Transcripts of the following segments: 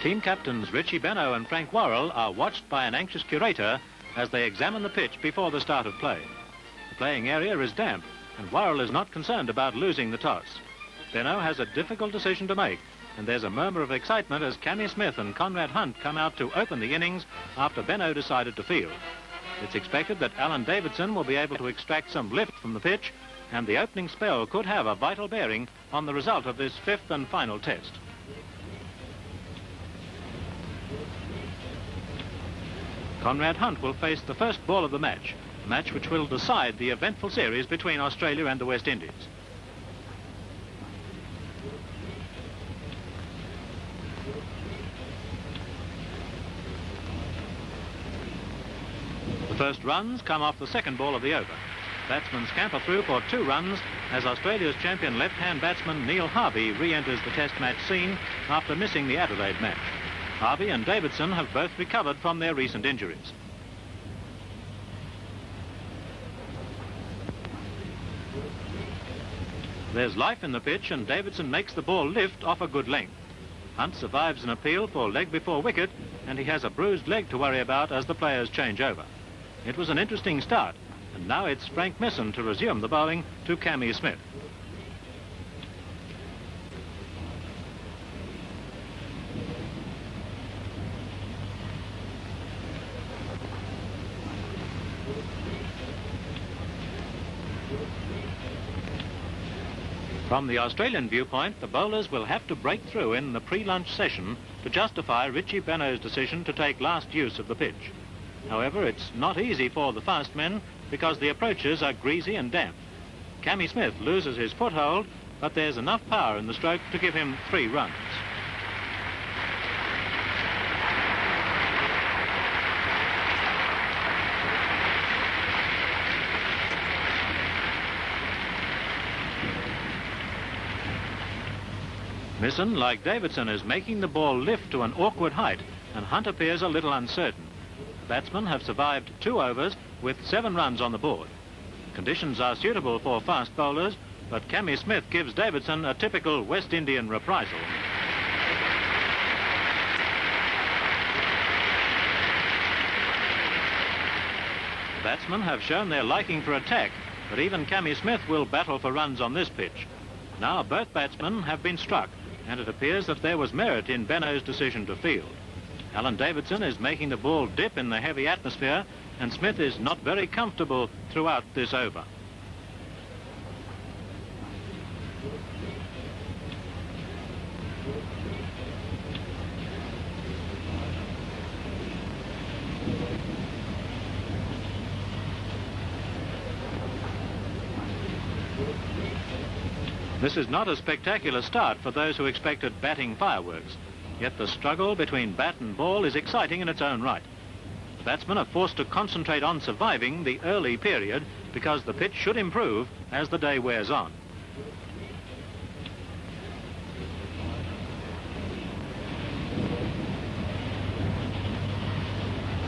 Team captains Richie Benno and Frank Worrell are watched by an anxious curator as they examine the pitch before the start of play. The playing area is damp, and Worrell is not concerned about losing the toss. Benno has a difficult decision to make, and there's a murmur of excitement as Cammy Smith and Conrad Hunt come out to open the innings after Benno decided to field. It's expected that Alan Davidson will be able to extract some lift from the pitch, and the opening spell could have a vital bearing on the result of this fifth and final test. Conrad Hunt will face the first ball of the match, a match which will decide the eventful series between Australia and the West Indies. The first runs come off the second ball of the over. Batsmen scamper through for 2 runs as Australia's champion left-hand batsman Neil Harvey re-enters the test match scene after missing the Adelaide match. Harvey and Davidson have both recovered from their recent injuries. There's life in the pitch and Davidson makes the ball lift off a good length. Hunt survives an appeal for leg before wicket and he has a bruised leg to worry about as the players change over. It was an interesting start, and now it's Frank Misson to resume the bowling to Cammy Smith. From the Australian viewpoint, the bowlers will have to break through in the pre-lunch session to justify Richie Benno's decision to take last use of the pitch. However, it's not easy for the fast men because the approaches are greasy and damp. Cammy Smith loses his foothold, but there's enough power in the stroke to give him 3 runs. Misson, like Davidson, is making the ball lift to an awkward height, and Hunt appears a little uncertain. The batsmen have survived 2 overs with 7 runs on the board. Conditions are suitable for fast bowlers, but Cammy Smith gives Davidson a typical West Indian reprisal. The batsmen have shown their liking for attack, but even Cammy Smith will battle for runs on this pitch. Now both batsmen have been struck, and it appears that there was merit in Benno's decision to field. Alan Davidson is making the ball dip in the heavy atmosphere, and Smith is not very comfortable throughout this over. This is not a spectacular start for those who expected batting fireworks. Yet the struggle between bat and ball is exciting in its own right. The batsmen are forced to concentrate on surviving the early period because the pitch should improve as the day wears on.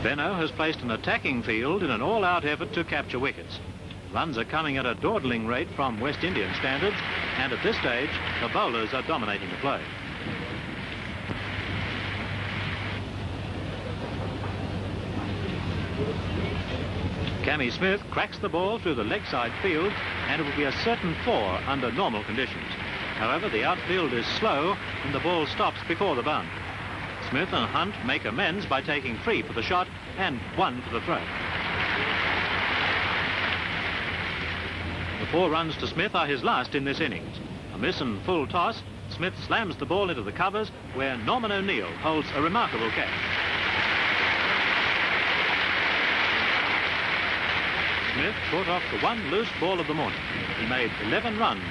Benno has placed an attacking field in an all-out effort to capture wickets. Runs are coming at a dawdling rate from West Indian standards, and at this stage, the bowlers are dominating the play. Cammy Smith cracks the ball through the leg side field, and it will be a certain 4 under normal conditions. However, the outfield is slow, and the ball stops before the boundary. Smith and Hunt make amends by taking 3 for the shot and 1 for the throw. The 4 runs to Smith are his last in this innings. A miss and full toss, Smith slams the ball into the covers, where Norman O'Neill holds a remarkable catch. Smith caught off the 1 loose ball of the morning. He made 11 runs,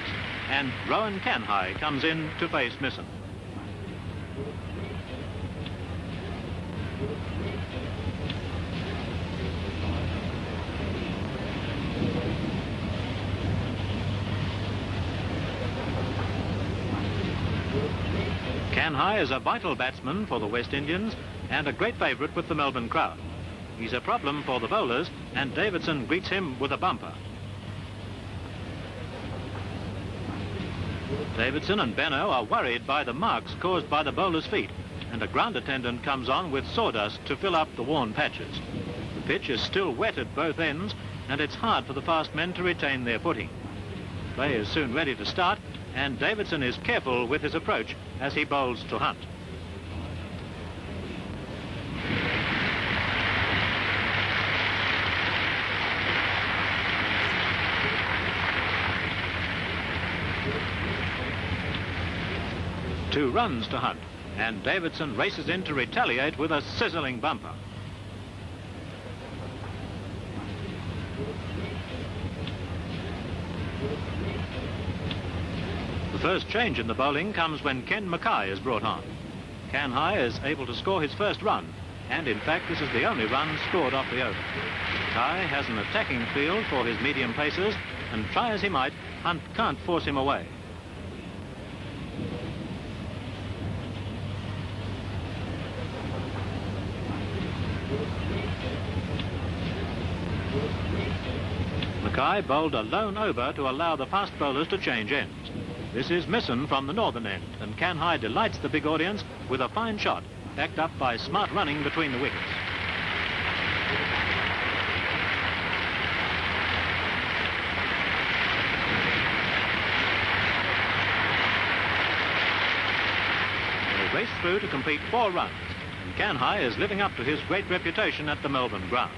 and Rowan Canhigh comes in to face Misson. Canhigh is a vital batsman for the West Indians and a great favourite with the Melbourne crowd. He's a problem for the bowlers, and Davidson greets him with a bumper. Davidson and Benno are worried by the marks caused by the bowler's feet, and a ground attendant comes on with sawdust to fill up the worn patches. The pitch is still wet at both ends, and it's hard for the fast men to retain their footing. Play is soon ready to start, and Davidson is careful with his approach as he bowls to Hunt. Two runs to Hunt, and Davidson races in to retaliate with a sizzling bumper. The first change in the bowling comes when Ken Mackay is brought on. Kanhai is able to score his first run, and in fact this is the only run scored off the over. Mackay has an attacking field for his medium pacers, and try as he might, Hunt can't force him away. Mackay bowled a lone over to allow the fast bowlers to change ends. This is Misson from the northern end, and Kanhai delights the big audience with a fine shot, backed up by smart running between the wickets. They race through to complete 4 runs, and Kanhai is living up to his great reputation at the Melbourne ground.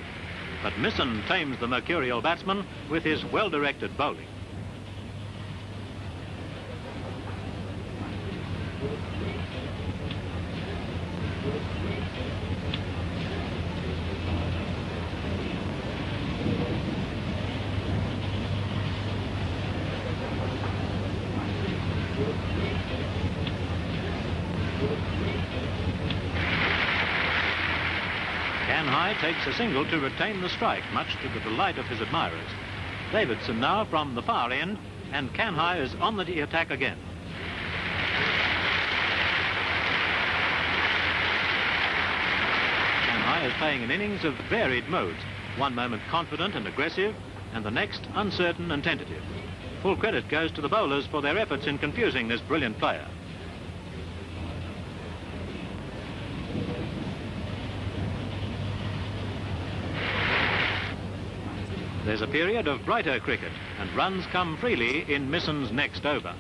But Misson tames the mercurial batsman with his well-directed bowling. Kanhai takes a single to retain the strike, much to the delight of his admirers. Davidson now from the far end, and Kanhai is on the attack again. Kanhai is playing an innings of varied modes, one moment confident and aggressive, and the next uncertain and tentative. Full credit goes to the bowlers for their efforts in confusing this brilliant player. There's a period of brighter cricket, and runs come freely in Misson's next over.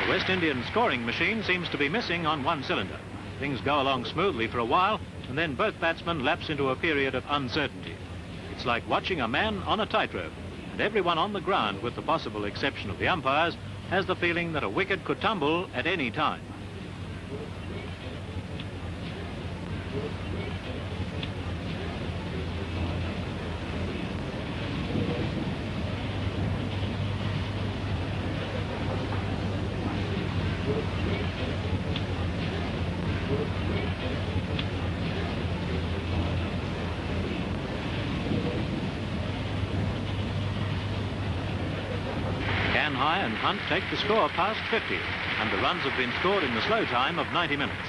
The West Indian scoring machine seems to be missing on one cylinder. Things go along smoothly for a while, and then both batsmen lapse into a period of uncertainty. It's like watching a man on a tightrope, and everyone on the ground, with the possible exception of the umpires, has the feeling that a wicket could tumble at any time. Kanhai and Hunt take the score past 50, and the runs have been scored in the slow time of 90 minutes.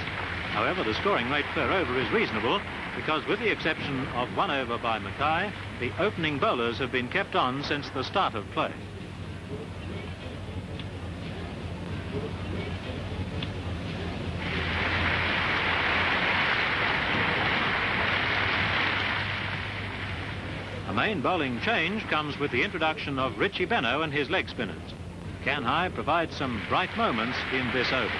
However, the scoring rate per over is reasonable, because with the exception of 1 over by Mackay, the opening bowlers have been kept on since the start of play. A main bowling change comes with the introduction of Richie Benno and his leg spinners. Kanhai provides some bright moments in this over.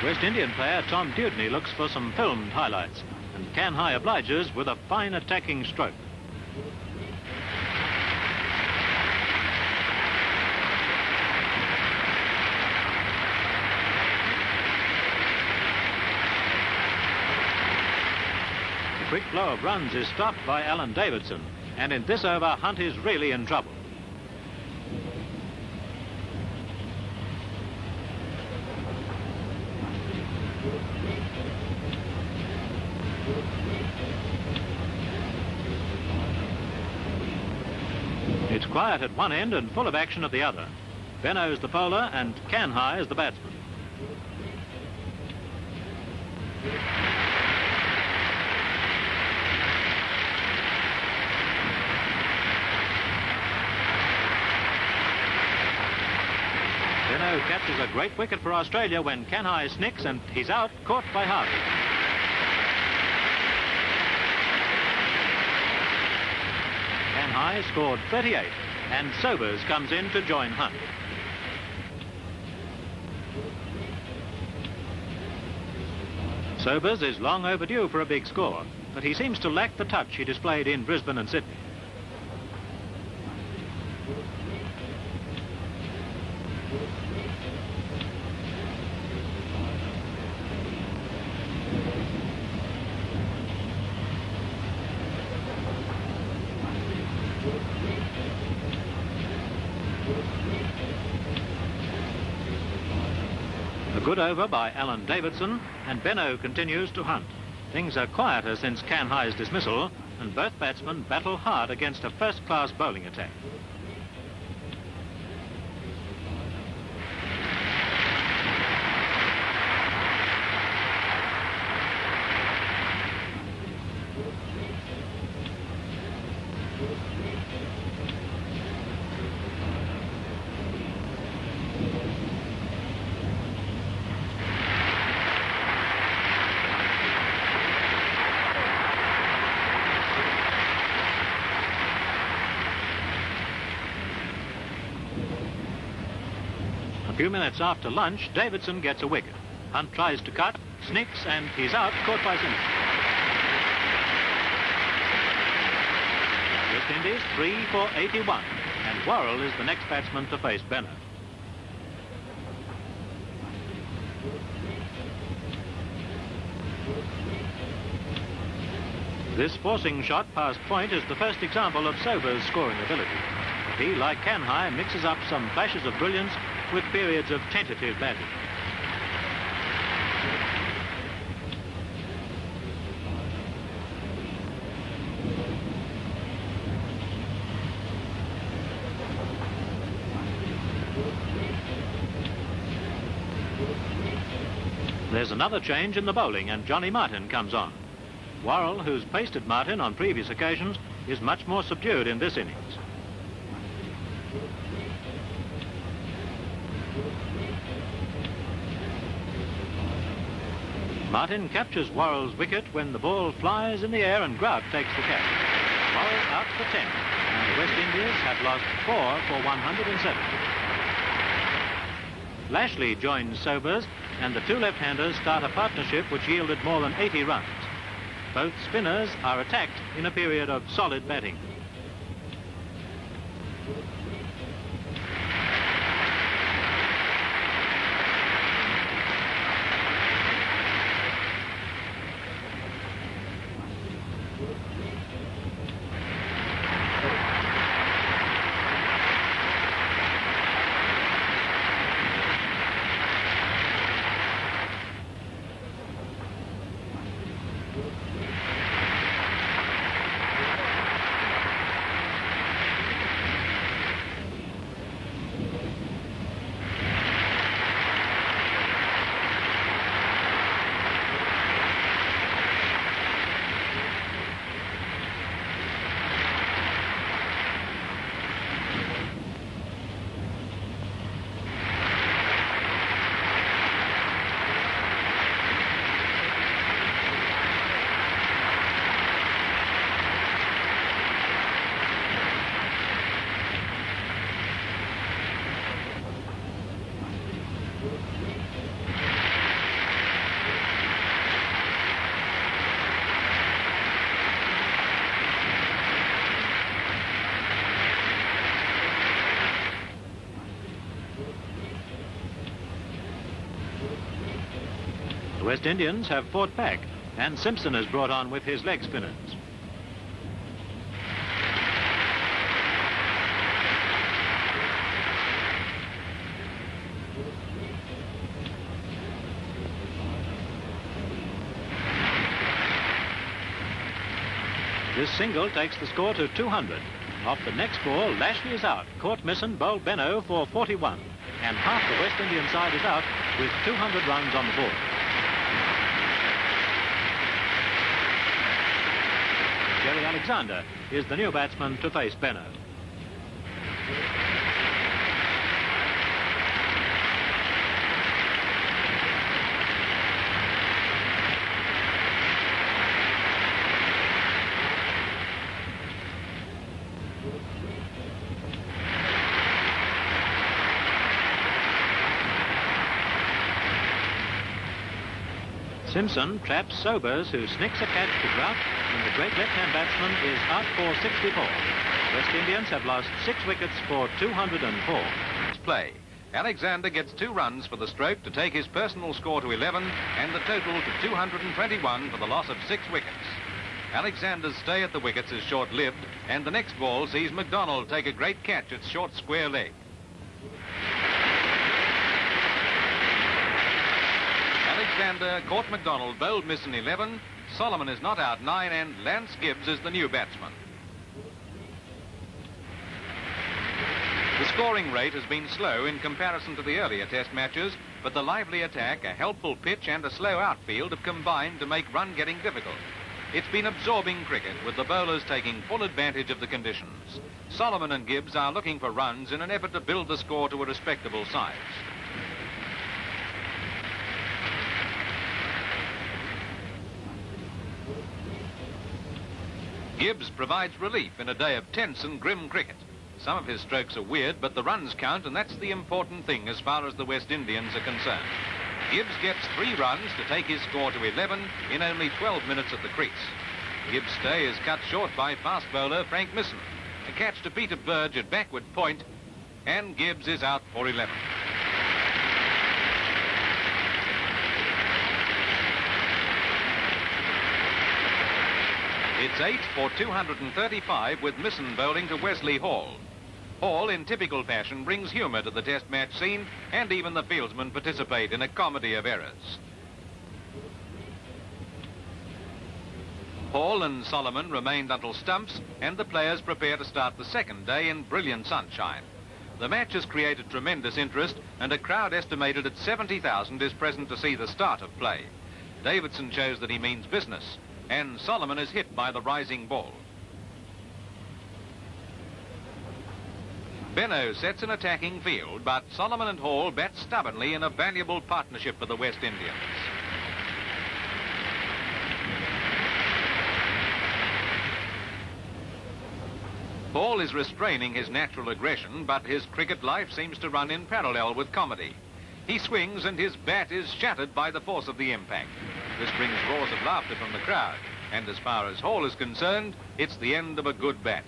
West Indian player Tom Dewdney looks for some filmed highlights, and Kanhai obliges with a fine attacking stroke. The quick flow of runs is stopped by Alan Davidson, and in this over, Hunt is really in trouble. It's quiet at one end and full of action at the other. Benno's the bowler and Canhigh is the batsman. Benno catches a great wicket for Australia when Canhigh snicks and he's out, caught by Harvey. Canhigh scored 38 and Sobers comes in to join Hunt. Sobers is long overdue for a big score, but he seems to lack the touch he displayed in Brisbane and Sydney. A good over by Alan Davidson, and Benno continues to hunt. Things are quieter since Canhigh's dismissal, and both batsmen battle hard against a first-class bowling attack. A few minutes after lunch, Davidson gets a wicket. Hunt tries to cut, snicks, and he's out, caught by Simmons. West Indies 3 for 81, and Worrell is the next batsman to face Benno. This forcing shot past point is the first example of Sobers' scoring ability. He, like Canhigh, mixes up some flashes of brilliance with periods of tentative batting. There's another change in the bowling and Johnny Martin comes on. Worrell, who's pasted Martin on previous occasions, is much more subdued in this innings. Martin captures Worrell's wicket when the ball flies in the air and Grant takes the catch. Worrell out for 10, and the West Indies have lost 4 for 107. Lashley joins Sobers, and the two left-handers start a partnership which yielded more than 80 runs. Both spinners are attacked in a period of solid batting. The West Indians have fought back, And Simpson is brought on with his leg spinners. This single takes the score to 200. Off the next ball, Lashley is out. Caught Misson, bowled Benno for 41. And half the West Indian side is out with 200 runs on the board. Jerry Alexander is the new batsman to face Benno. Simpson traps Sobers, who snicks a catch to Grout, and the great left-hand batsman is out for 64. West Indians have lost 6 wickets for 204. Play. Alexander gets 2 runs for the stroke to take his personal score to 11 and the total to 221 for the loss of 6 wickets. Alexander's stay at the wickets is short-lived, and the next ball sees McDonald take a great catch at short square leg. Alexander caught McDonald, bowled Misson 11, Solomon is not out 9, and Lance Gibbs is the new batsman. The scoring rate has been slow in comparison to the earlier test matches, but the lively attack, a helpful pitch and a slow outfield have combined to make run-getting difficult. It's been absorbing cricket, with the bowlers taking full advantage of the conditions. Solomon and Gibbs are looking for runs in an effort to build the score to a respectable size. Gibbs provides relief in a day of tense and grim cricket. Some of his strokes are weird, but the runs count, and that's the important thing as far as the West Indians are concerned. Gibbs gets 3 runs to take his score to 11 in only 12 minutes at the crease. Gibbs' stay is cut short by fast bowler Frank Misson. A catch to Peter Burge at backward point, and Gibbs is out for 11. It's 8 for 235 with Misson bowling to Wesley Hall. Hall, in typical fashion, brings humour to the test match scene, and even the fieldsmen participate in a comedy of errors. Hall and Solomon remained until stumps, and the players prepare to start the second day in brilliant sunshine. The match has created tremendous interest, and a crowd estimated at 70,000 is present to see the start of play. Davidson shows that he means business, and Solomon is hit by the rising ball. Benno sets an attacking field, but Solomon and Hall bat stubbornly in a valuable partnership for the West Indians. Hall is restraining his natural aggression, but his cricket life seems to run in parallel with comedy. He swings and his bat is shattered by the force of the impact. This brings roars of laughter from the crowd, and as far as Hall is concerned, it's the end of a good bat.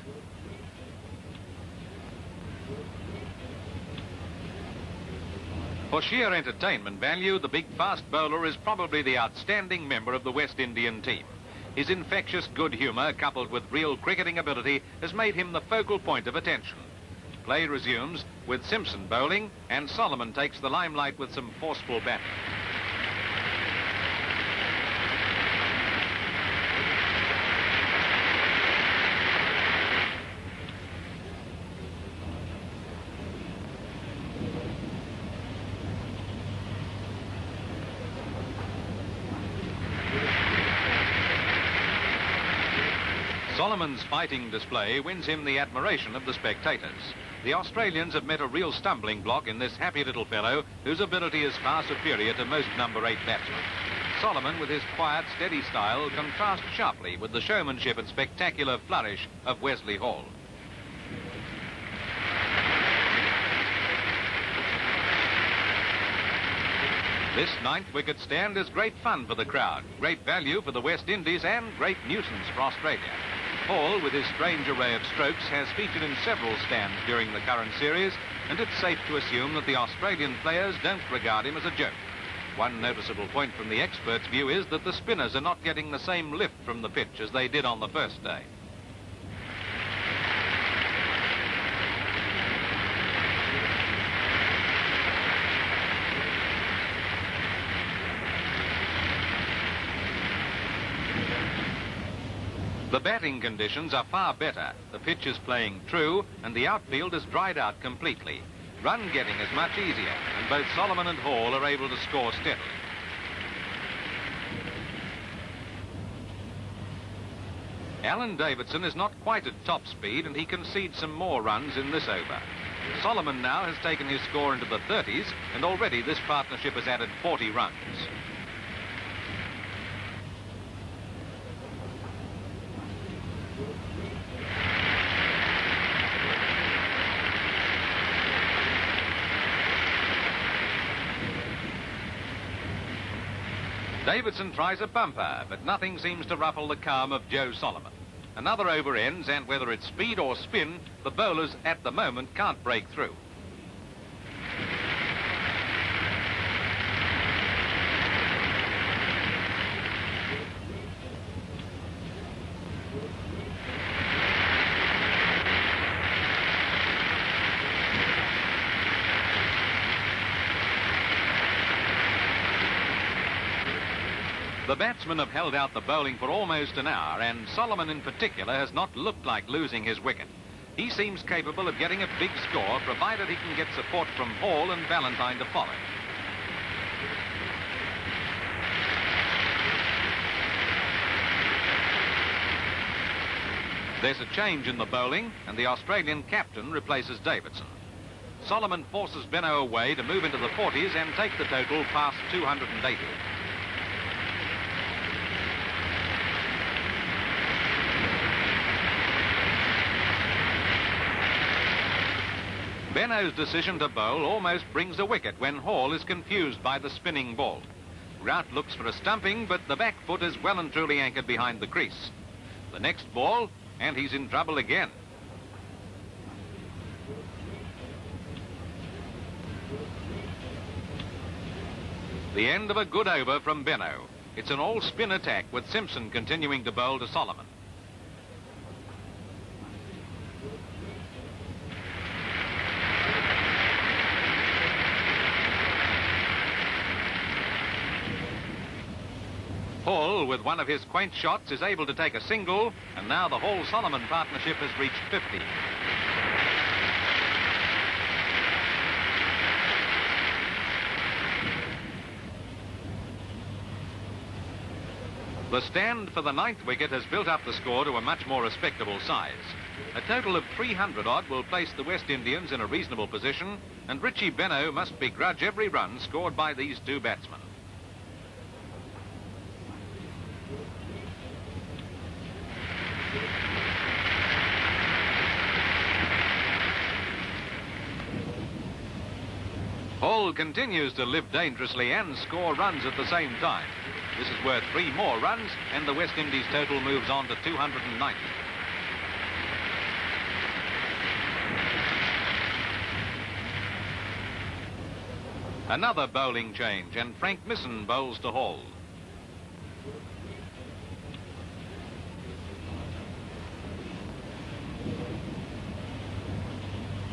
For sheer entertainment value, the big fast bowler is probably the outstanding member of the West Indian team. His infectious good humour, coupled with real cricketing ability, has made him the focal point of attention. Play resumes with Simpson bowling, and Solomon takes the limelight with some forceful batting. Solomon's fighting display wins him the admiration of the spectators. The Australians have met a real stumbling block in this happy little fellow, whose ability is far superior to most number 8 batsmen. Solomon, with his quiet, steady style, contrasts sharply with the showmanship and spectacular flourish of Wesley Hall. This 9th wicket stand is great fun for the crowd, great value for the West Indies, and great nuisance for Australia. Hall, with his strange array of strokes, has featured in several stands during the current series, and it's safe to assume that the Australian players don't regard him as a joke. One noticeable point from the expert's view is that the spinners are not getting the same lift from the pitch as they did on the first day. The batting conditions are far better. The pitch is playing true and the outfield is dried out completely. Run getting is much easier and both Solomon and Hall are able to score steadily. Alan Davidson is not quite at top speed and he concedes some more runs in this over. Solomon now has taken his score into the 30s and already this partnership has added 40 runs. Davidson tries a bumper, but nothing seems to ruffle the calm of Joe Solomon. Another over ends, and whether it's speed or spin, the bowlers at the moment can't break through. The batsmen have held out the bowling for almost an hour, and Solomon in particular has not looked like losing his wicket. He seems capable of getting a big score, provided he can get support from Hall and Valentine to follow. There's a change in the bowling, and the Australian captain replaces Davidson. Solomon forces Benno away to move into the 40s and take the total past 280. Benno's decision to bowl almost brings a wicket when Hall is confused by the spinning ball. Grout looks for a stumping, but the back foot is well and truly anchored behind the crease. The next ball, and he's in trouble again. The end of a good over from Benno. It's an all-spin attack with Simpson continuing to bowl to Solomon. Hall, with one of his quaint shots, is able to take a single, and now the Hall-Solomon partnership has reached 50. The stand for the 9th wicket has built up the score to a much more respectable size. A total of 300-odd will place the West Indians in a reasonable position, and Richie Benno must begrudge every run scored by these two batsmen. Hall continues to live dangerously and score runs at the same time. This is worth 3 more runs, and the West Indies total moves on to 290. Another bowling change, and Frank Misson bowls to Hall.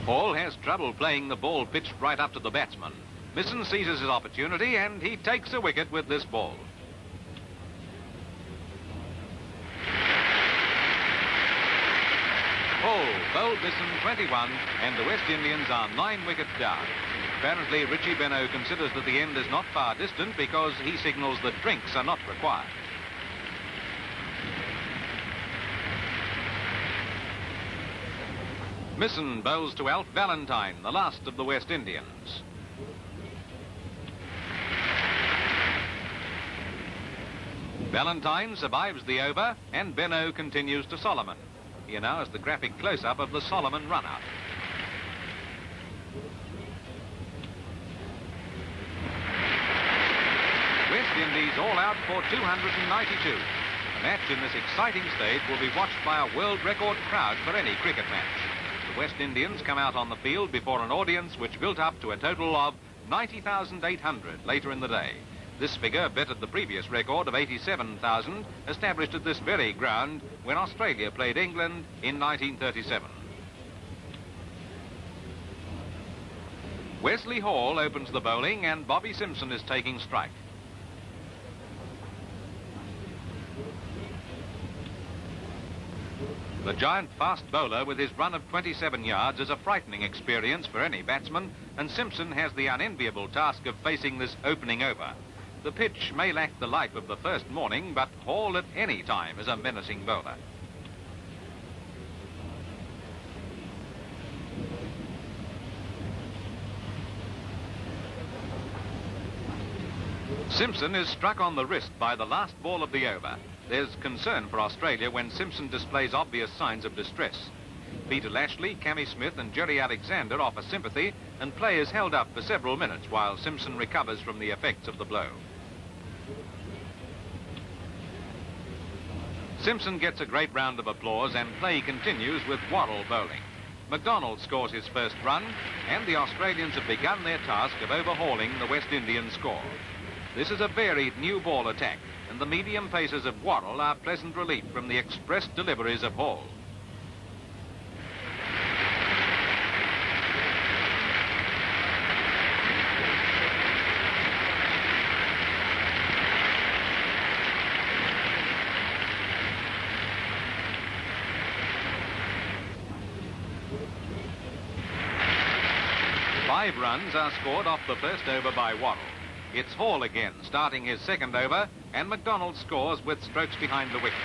Hall has trouble playing the ball pitched right up to the batsman. Misson seizes his opportunity and he takes a wicket with this ball. Hall bowled Misson 21 and the West Indians are 9 wickets down. Apparently Richie Benno considers that the end is not far distant because he signals that drinks are not required. Misson bowls to Alf Valentine, the last of the West Indians. Valentine survives the over, and Benno continues to Solomon. Here now is the graphic close-up of the Solomon run-out. West Indies all out for 292. A match in this exciting stage will be watched by a world record crowd for any cricket match. The West Indians come out on the field before an audience which built up to a total of 90,800 later in the day. This figure bettered the previous record of 87,000 established at this very ground when Australia played England in 1937. Wesley Hall opens the bowling and Bobby Simpson is taking strike. The giant fast bowler with his run of 27 yards is a frightening experience for any batsman, and Simpson has the unenviable task of facing this opening over. The pitch may lack the life of the first morning, but Hall at any time is a menacing bowler. Simpson is struck on the wrist by the last ball of the over. There's concern for Australia when Simpson displays obvious signs of distress. Peter Lashley, Cammy Smith and Jerry Alexander offer sympathy, and play is held up for several minutes while Simpson recovers from the effects of the blow. Simpson gets a great round of applause and play continues with Worrell bowling. MacDonald scores his first run, and the Australians have begun their task of overhauling the West Indian score. This is a varied new ball attack, and the medium paces of Worrell are pleasant relief from the express deliveries of Hall. Five runs are scored off the first over by Worrell. It's Hall again, starting his second over, and MacDonald scores with strokes behind the wicket.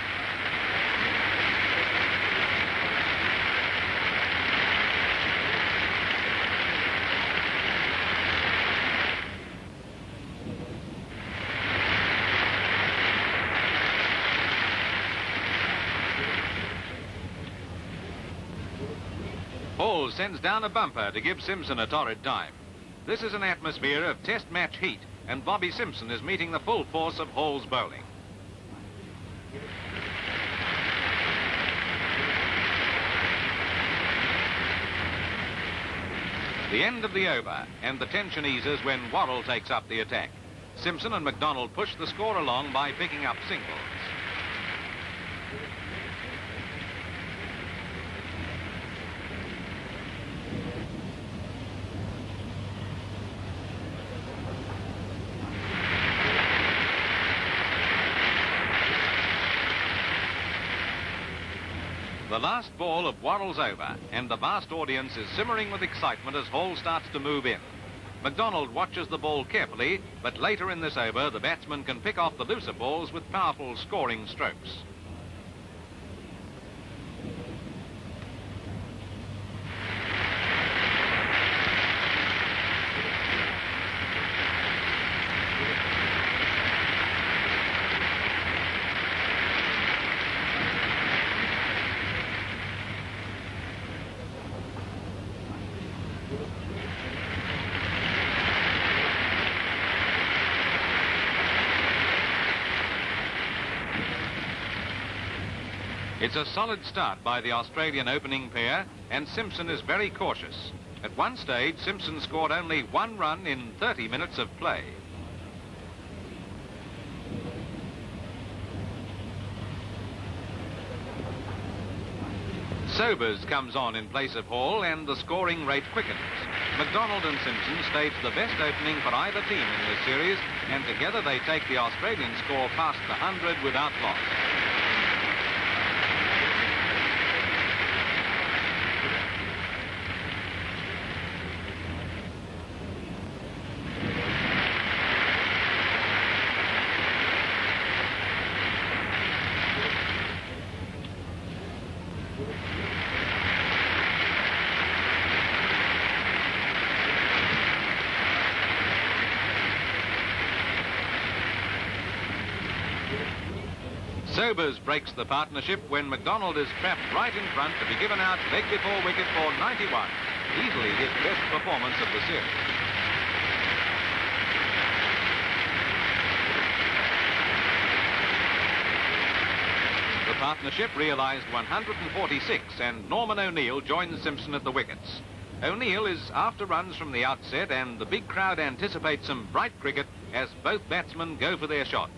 Hall sends down a bumper to give Simpson a torrid time. This is an atmosphere of test match heat, and Bobby Simpson is meeting the full force of Hall's bowling. The end of the over, and the tension eases when Worrell takes up the attack. Simpson and MacDonald push the score along by picking up singles. The last ball of Worrell's over, and the vast audience is simmering with excitement as Hall starts to move in. MacDonald watches the ball carefully, but later in this over, the batsman can pick off the looser balls with powerful scoring strokes. It's a solid start by the Australian opening pair, and Simpson is very cautious. At one stage, Simpson scored only one run in 30 minutes of play. Sobers comes on in place of Hall, and the scoring rate quickens. MacDonald and Simpson staged the best opening for either team in this series, and together they take the Australian score past the 100 without loss. Sobers breaks the partnership when MacDonald is trapped right in front to be given out leg before wicket for 91. Easily his best performance of the series. The partnership realised 146, and Norman O'Neill joins Simpson at the wickets. O'Neill is after runs from the outset, and the big crowd anticipates some bright cricket as both batsmen go for their shots.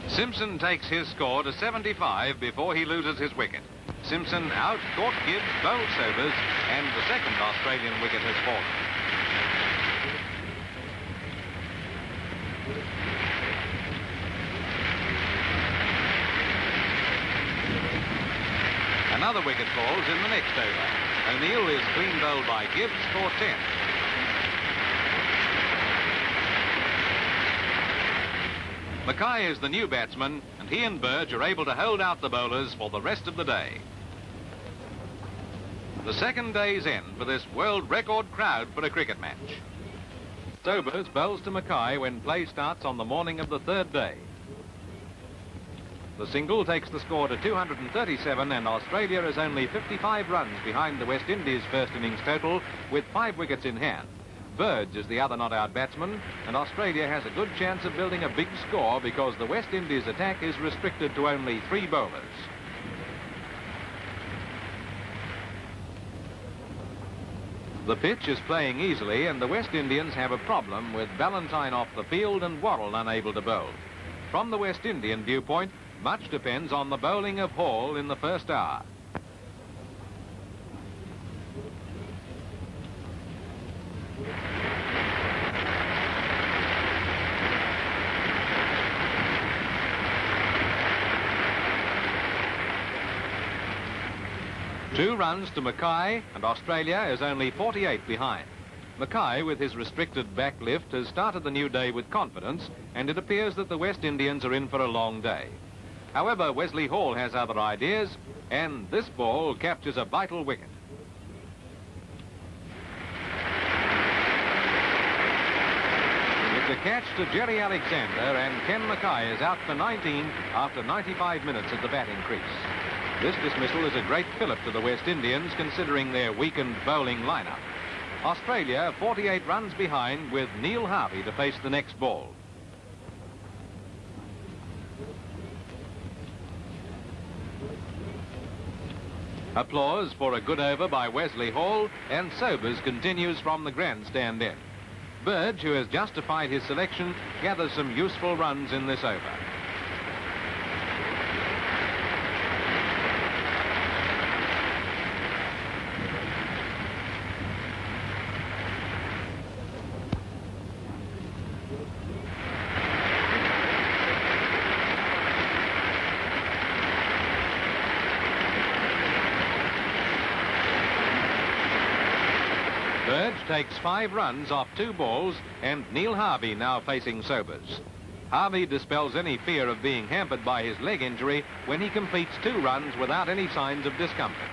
Simpson takes his score to 75 before he loses his wicket. Simpson out, caught Gibbs, bowled Sobers, and the second Australian wicket has fallen. Another wicket falls in the next over. O'Neill is clean bowled by Gibbs for 10. Mackay is the new batsman, and he and Burge are able to hold out the bowlers for the rest of the day. The second day's end for this world record crowd for a cricket match. Sobers bowls to Mackay when play starts on the morning of the third day. The single takes the score to 237, and Australia is only 55 runs behind the West Indies' first innings total with 5 wickets in hand. Burge is the other not-out batsman, and Australia has a good chance of building a big score because the West Indies attack is restricted to only 3 bowlers. The pitch is playing easily, and the West Indians have a problem with Ballantyne off the field and Worrell unable to bowl. From the West Indian viewpoint, much depends on the bowling of Hall in the first hour. Two runs to Mackay, and Australia is only 48 behind. Mackay, with his restricted back lift, has started the new day with confidence, and it appears that the West Indians are in for a long day. However, Wesley Hall has other ideas, and this ball captures a vital wicket. It's a catch to Jerry Alexander, and Ken Mackay is out for 19 after 95 minutes at the batting crease. This dismissal is a great fillip to the West Indians, considering their weakened bowling lineup. Australia 48 runs behind with Neil Harvey to face the next ball. Applause for a good over by Wesley Hall, and Sobers continues from the grandstand end. Burge, who has justified his selection, gathers some useful runs in this over. Burge takes 5 runs off 2 balls, and Neil Harvey now facing Sobers. Harvey dispels any fear of being hampered by his leg injury when he completes 2 runs without any signs of discomfort.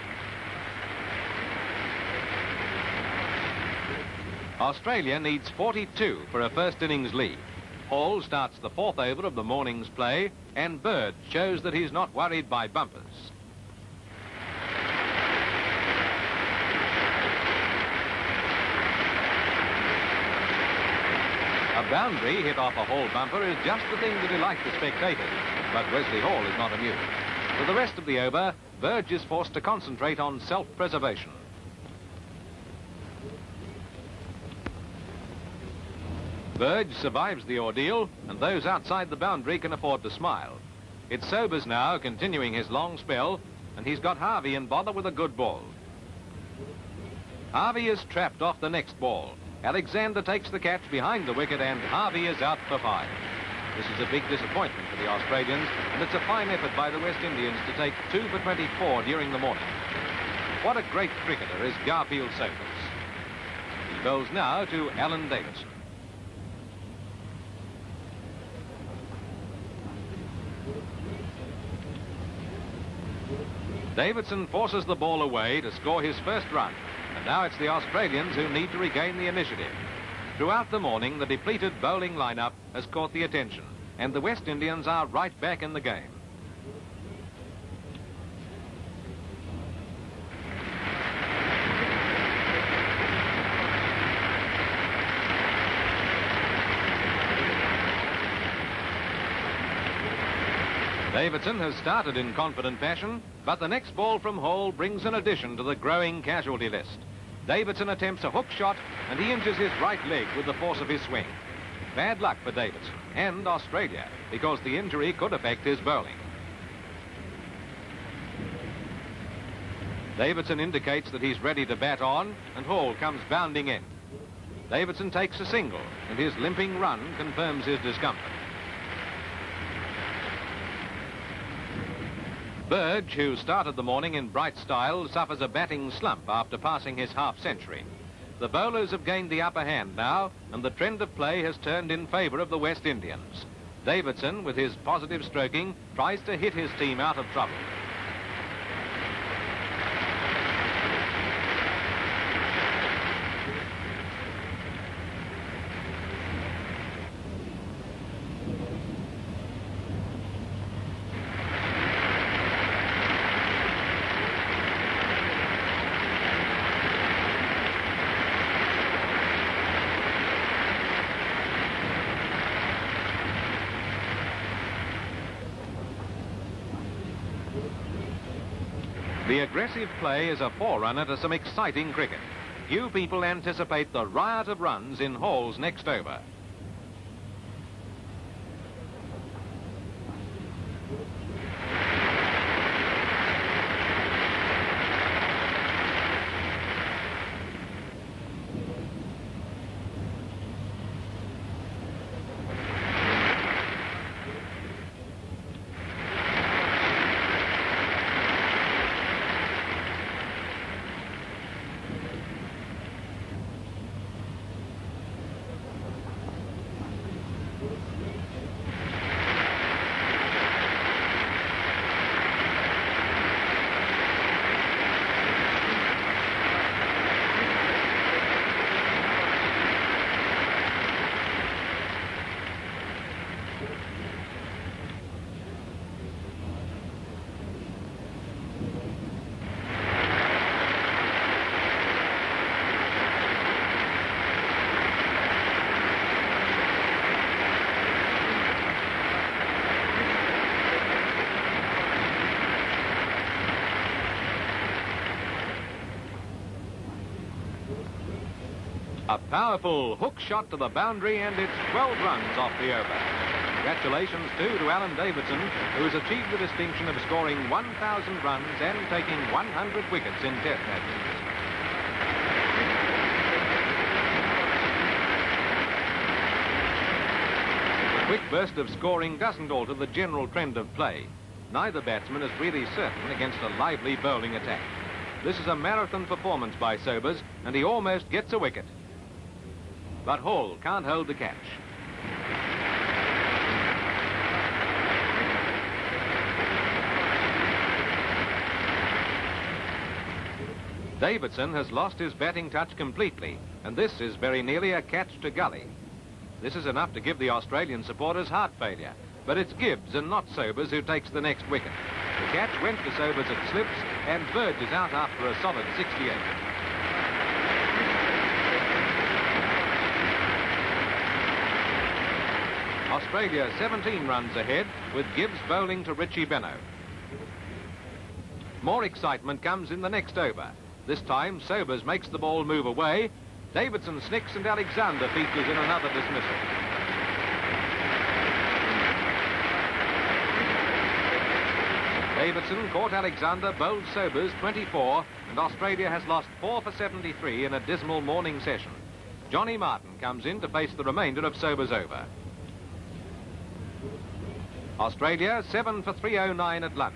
Australia needs 42 for a first innings lead. Hall starts the 4th over of the morning's play, and Burge shows that he's not worried by bumpers. A boundary hit off a Hall bumper is just the thing to delight the spectators, but Wesley Hall is not amused. For the rest of the over, Burge is forced to concentrate on self-preservation. Burge survives the ordeal, and those outside the boundary can afford to smile. It's Sobers now, continuing his long spell, and he's got Harvey in bother with a good ball. Harvey is trapped off the next ball. Alexander takes the catch behind the wicket, and Harvey is out for 5. This is a big disappointment for the Australians, and it's a fine effort by the West Indians to take 2 for 24 during the morning. What a great cricketer is Garfield Sobers. He bowls now to Alan Davidson. Davidson forces the ball away to score his first run, and now it's the Australians who need to regain the initiative. Throughout the morning, the depleted bowling lineup has caught the attention, and the West Indians are right back in the game. Davidson has started in confident fashion, but the next ball from Hall brings an addition to the growing casualty list. Davidson attempts a hook shot, and he injures his right leg with the force of his swing. Bad luck for Davidson and Australia, because the injury could affect his bowling. Davidson indicates that he's ready to bat on, and Hall comes bounding in. Davidson takes a single, and his limping run confirms his discomfort. Burge, who started the morning in bright style, suffers a batting slump after passing his half-century. The bowlers have gained the upper hand now, and the trend of play has turned in favour of the West Indians. Davidson, with his positive stroking, tries to hit his team out of trouble. The aggressive play is a forerunner to some exciting cricket. Few people anticipate the riot of runs in Hall's next over. A powerful hook shot to the boundary, and it's 12 runs off the over. Congratulations, too, to Alan Davidson, who has achieved the distinction of scoring 1,000 runs and taking 100 wickets in Test matches. The quick burst of scoring doesn't alter the general trend of play. Neither batsman is really certain against a lively bowling attack. This is a marathon performance by Sobers, and he almost gets a wicket. But Hall can't hold the catch. Davidson has lost his batting touch completely, and this is very nearly a catch to gully. This is enough to give the Australian supporters heart failure, but it's Gibbs and not Sobers who takes the next wicket. The catch went to Sobers at slips, and Burge is out after a solid 68. Australia 17 runs ahead, with Gibbs bowling to Richie Benaud. More excitement comes in the next over. This time, Sobers makes the ball move away. Davidson snicks, and Alexander features in another dismissal. Davidson caught Alexander, bowled Sobers 24, and Australia has lost 4 for 73 in a dismal morning session. Johnny Martin comes in to face the remainder of Sobers' over. Australia 7 for 309 at lunch.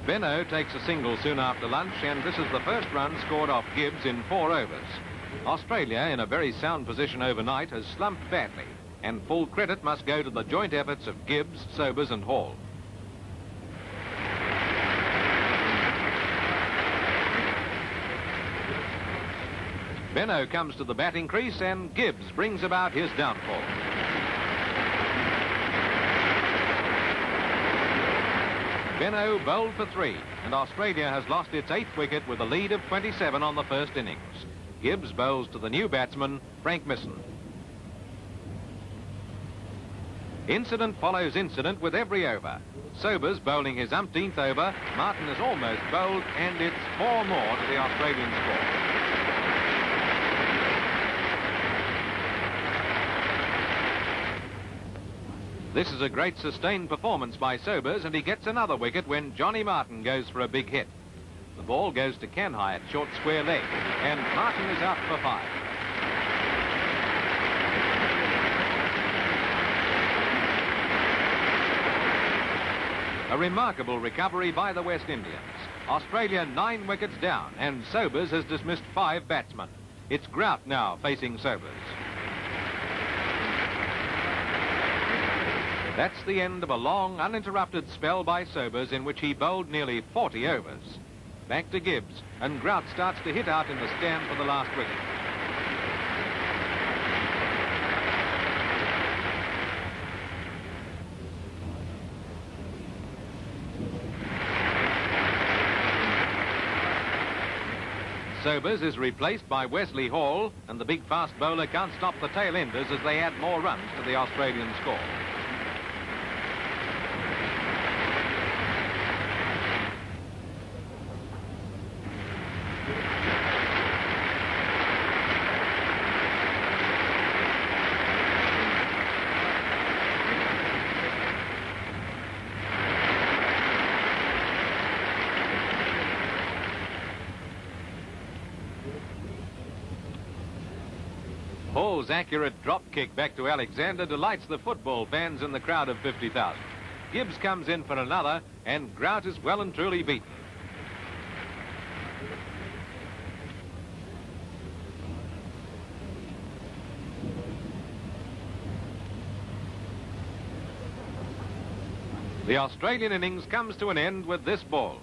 Benaud takes a single soon after lunch, and this is the first run scored off Gibbs in 4 overs. Australia, in a very sound position overnight, has slumped badly, and full credit must go to the joint efforts of Gibbs, Sobers and Hall. Benno comes to the batting crease and Gibbs brings about his downfall. Benno bowled for 3, and Australia has lost its 8th wicket with a lead of 27 on the first innings. Gibbs bowls to the new batsman, Frank Misson. Incident follows incident with every over. Sobers bowling his umpteenth over, Martin is almost bowled, and it's 4 more to the Australian score. This is a great sustained performance by Sobers, and he gets another wicket when Johnny Martin goes for a big hit. The ball goes to Canhigh at short square leg, and Martin is out for 5. A remarkable recovery by the West Indians. Australia 9 wickets down, and Sobers has dismissed 5 batsmen. It's Grout now facing Sobers. That's the end of a long, uninterrupted spell by Sobers in which he bowled nearly 40 overs. Back to Gibbs, and Grout starts to hit out in the stand for the last wicket. Sobers is replaced by Wesley Hall, and the big fast bowler can't stop the tail-enders as they add more runs to the Australian score. Hall's accurate drop kick back to Alexander delights the football fans in the crowd of 50,000. Gibbs comes in for another, and Grout is well and truly beaten. The Australian innings comes to an end with this ball.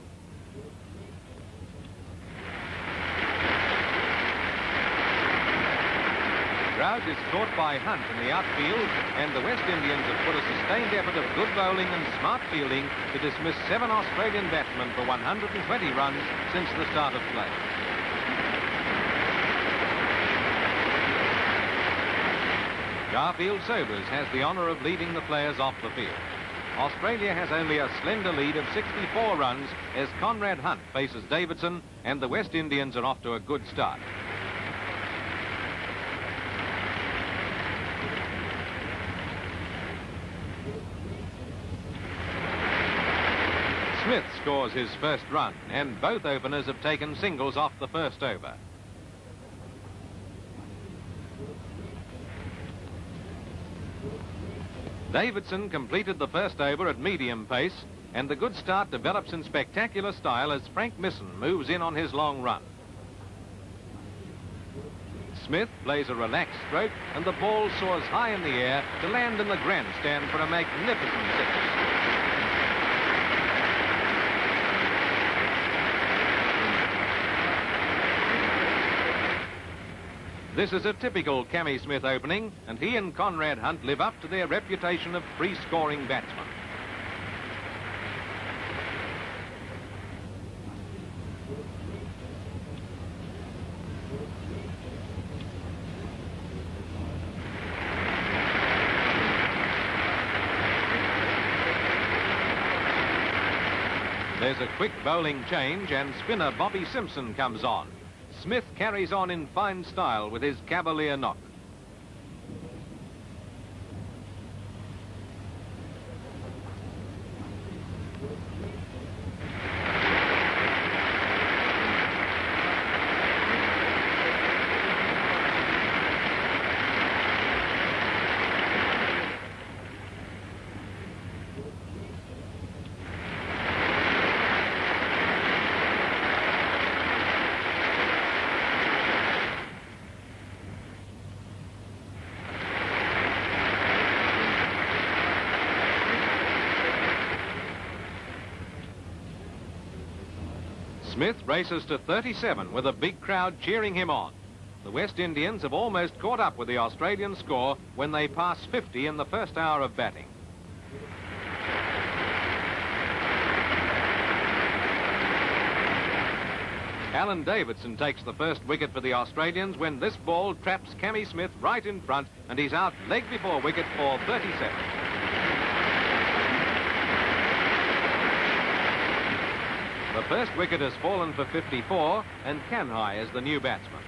Grout is caught by Hunt in the outfield, and the West Indians have put a sustained effort of good bowling and smart fielding to dismiss 7 Australian batsmen for 120 runs since the start of play. Garfield Sobers has the honour of leading the players off the field. Australia has only a slender lead of 64 runs as Conrad Hunt faces Davidson, and the West Indians are off to a good start. Smith scores his first run, and both openers have taken singles off the first over. Davidson completed the first over at medium pace, and the good start develops in spectacular style as Frank Misson moves in on his long run. Smith plays a relaxed stroke, and the ball soars high in the air to land in the grandstand for a magnificent 6. This is a typical Cammy Smith opening, and he and Conrad Hunt live up to their reputation of free-scoring batsmen. There's a quick bowling change, and spinner Bobby Simpson comes on. Smith carries on in fine style with his cavalier knock. Smith races to 37 with a big crowd cheering him on. The West Indians have almost caught up with the Australian score when they pass 50 in the first hour of batting. Alan Davidson takes the first wicket for the Australians when this ball traps Cammy Smith right in front and he's out leg before wicket for 37. The first wicket has fallen for 54 and Kanhai is the new batsman.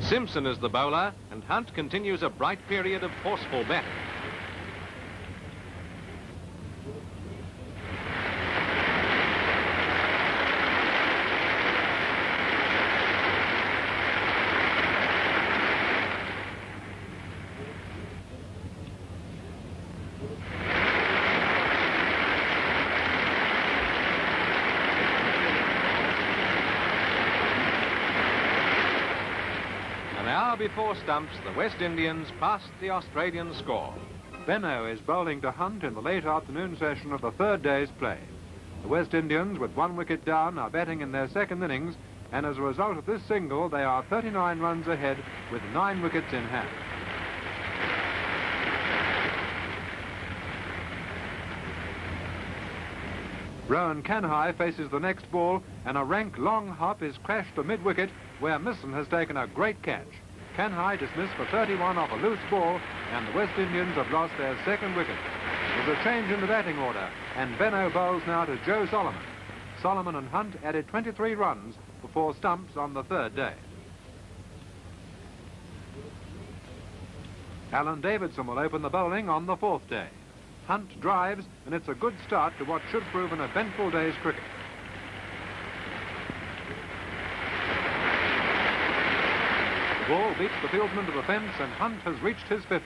Simpson is the bowler and Hunt continues a bright period of forceful batting. Before stumps, the West Indians passed the Australian score. Benno is bowling to Hunt in the late afternoon session of the third day's play. The West Indians, with 1 wicket down, are batting in their second innings, and as a result of this single, they are 39 runs ahead with 9 wickets in hand. Rowan Kanhai faces the next ball, and a rank long hop is crashed to mid-wicket, where Misson has taken a great catch. Kanhai dismissed for 31 off a loose ball, and the West Indians have lost their second wicket. There's a change in the batting order, and Benno bowls now to Joe Solomon. Solomon and Hunt added 23 runs before stumps on the third day. Alan Davidson will open the bowling on the fourth day. Hunt drives, and it's a good start to what should prove an eventful day's cricket. The ball beats the fieldsman to the fence, and Hunt has reached his 50.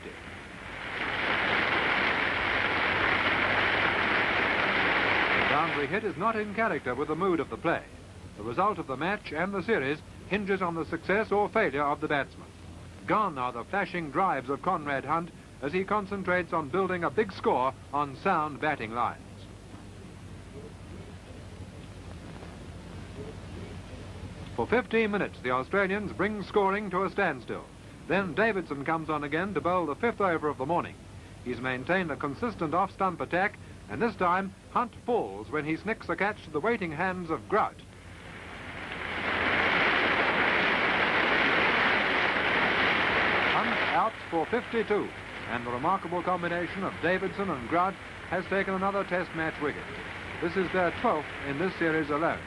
The boundary hit is not in character with the mood of the play. The result of the match and the series hinges on the success or failure of the batsman. Gone are the flashing drives of Conrad Hunt as he concentrates on building a big score on sound batting lines. For 15 minutes, the Australians bring scoring to a standstill. Then Davidson comes on again to bowl the 5th over of the morning. He's maintained a consistent off-stump attack, and this time Hunt falls when he snicks a catch to the waiting hands of Grout. Hunt out for 52, and the remarkable combination of Davidson and Grout has taken another Test match wicket. This is their 12th in this series alone,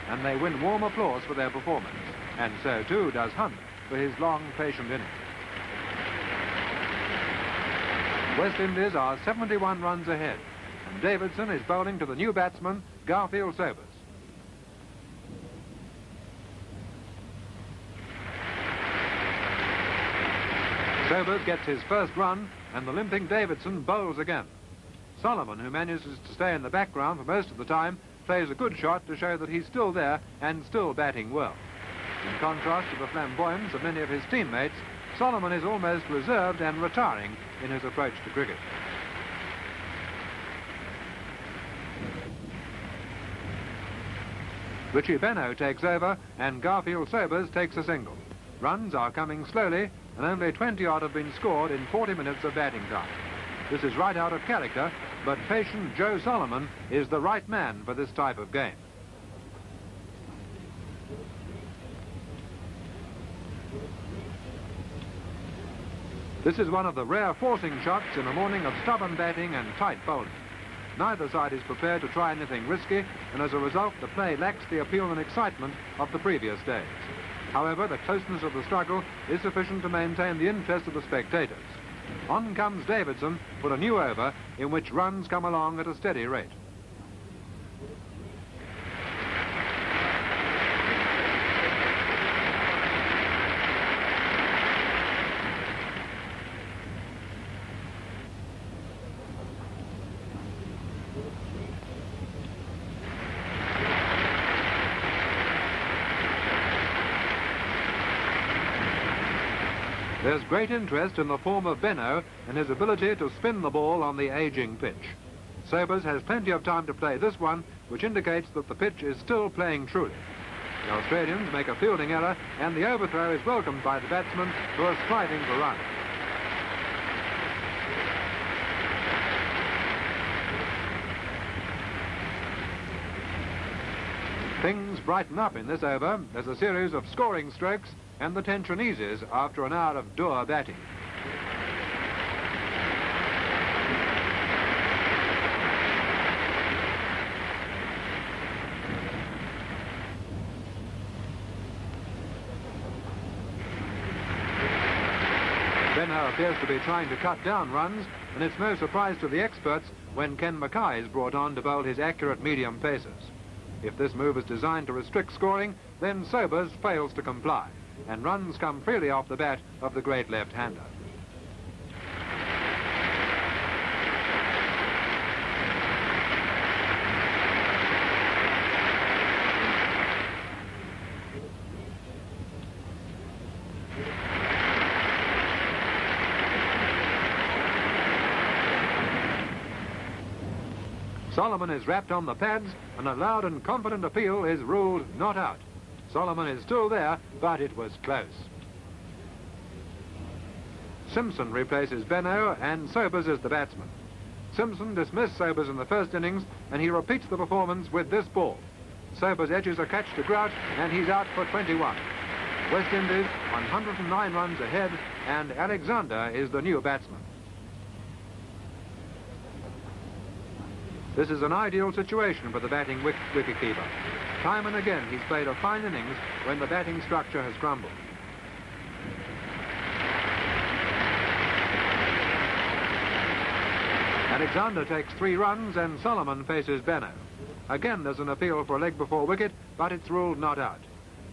and they win warm applause for their performance. And so too does Hunt for his long, patient innings. West Indies are 71 runs ahead, and Davidson is bowling to the new batsman, Garfield Sobers. Sobers gets his first run, and the limping Davidson bowls again. Solomon, who manages to stay in the background for most of the time, plays a good shot to show that he's still there and still batting well. In contrast to the flamboyance of many of his teammates, Solomon is almost reserved and retiring in his approach to cricket. Richie Benno takes over, and Garfield Sobers takes a single. Runs are coming slowly, and only 20-odd have been scored in 40 minutes of batting time. This is right out of character, but patient Joe Solomon is the right man for this type of game. This is one of the rare forcing shots in a morning of stubborn batting and tight bowling. Neither side is prepared to try anything risky, and as a result, the play lacks the appeal and excitement of the previous days. However, the closeness of the struggle is sufficient to maintain the interest of the spectators. On comes Davidson for a new over in which runs come along at a steady rate. There's great interest in the form of Benno and his ability to spin the ball on the aging pitch. Sobers has plenty of time to play this one, which indicates that the pitch is still playing truly. The Australians make a fielding error, and the overthrow is welcomed by the batsmen, who are striving for runs. Things brighten up in this over. There's a series of scoring strokes, and the tension eases after an hour of dour batting. Benno appears to be trying to cut down runs, and it's no surprise to the experts when Ken Mackay is brought on to bowl his accurate medium paces. If this move is designed to restrict scoring, then Sobers fails to comply, and runs come freely off the bat of the great left-hander. Solomon is rapped on the pads, and a loud and confident appeal is ruled not out. Solomon is still there, but it was close. Simpson replaces Benno, and Sobers is the batsman. Simpson dismissed Sobers in the first innings, and he repeats the performance with this ball. Sobers edges a catch to Grout, and he's out for 21. West Indies 109 runs ahead, and Alexander is the new batsman. This is an ideal situation for the batting wicketkeeper. Time and again he's played a fine innings when the batting structure has crumbled. Alexander takes 3 runs and Solomon faces Benno. Again there's an appeal for a leg before wicket, but it's ruled not out.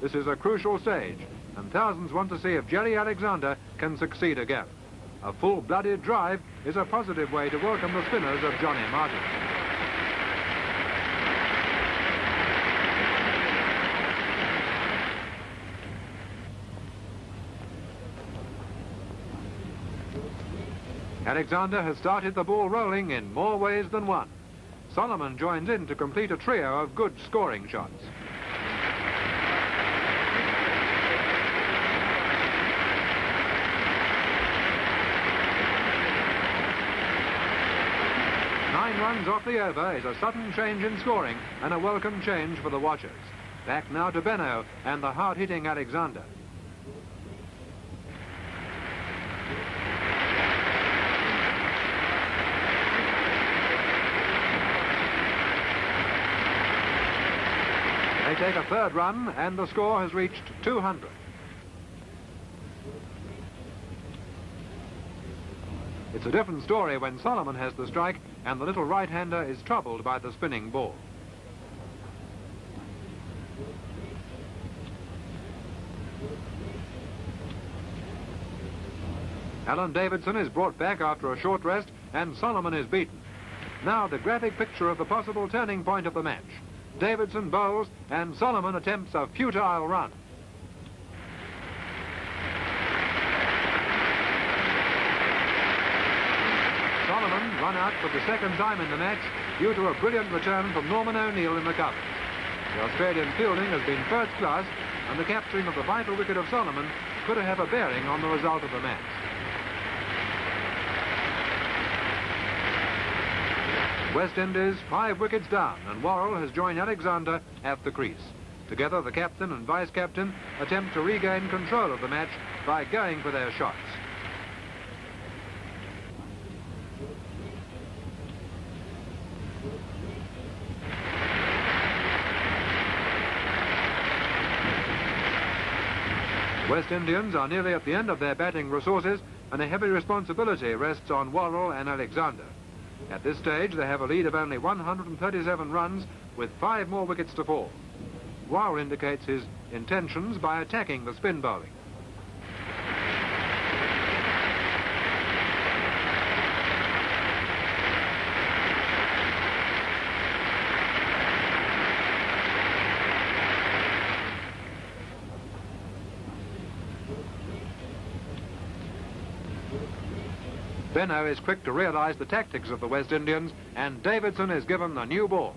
This is a crucial stage, and thousands want to see if Jerry Alexander can succeed again. A full-blooded drive is a positive way to welcome the spinners of Johnny Martin. Alexander has started the ball rolling in more ways than one. Solomon joins in to complete a trio of good scoring shots. Nine runs off the over is a sudden change in scoring and a welcome change for the watchers. Back now to Benno and the hard-hitting Alexander. They take a third run, and the score has reached 200. It's a different story when Solomon has the strike, and the little right-hander is troubled by the spinning ball. Alan Davidson is brought back after a short rest, and Solomon is beaten. Now the graphic picture of the possible turning point of the match. Davidson bowls, and Solomon attempts a futile run. Solomon run out for the second time in the match due to a brilliant return from Norman O'Neill in the covers. The Australian fielding has been first class, and the capturing of the vital wicket of Solomon could have a bearing on the result of the match. West Indies 5 wickets down, and Worrell has joined Alexander at the crease. Together, the captain and vice-captain attempt to regain control of the match by going for their shots. West Indians are nearly at the end of their batting resources, and a heavy responsibility rests on Worrell and Alexander. At this stage, they have a lead of only 137 runs with 5 more wickets to fall. Worrell indicates his intentions by attacking the spin bowling. Benno is quick to realise the tactics of the West Indians, and Davidson is given the new ball.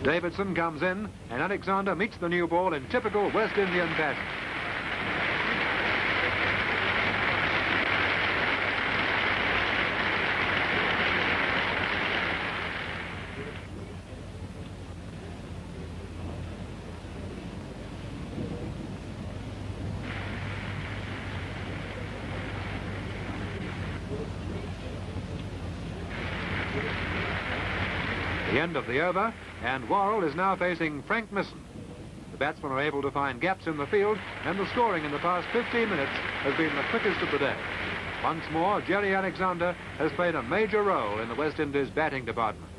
Davidson comes in, and Alexander meets the new ball in typical West Indian fashion. The end of the over, and Worrell is now facing Frank Misson. The batsmen are able to find gaps in the field, and the scoring in the past 15 minutes has been the quickest of the day. Once more, Jerry Alexander has played a major role in the West Indies batting department.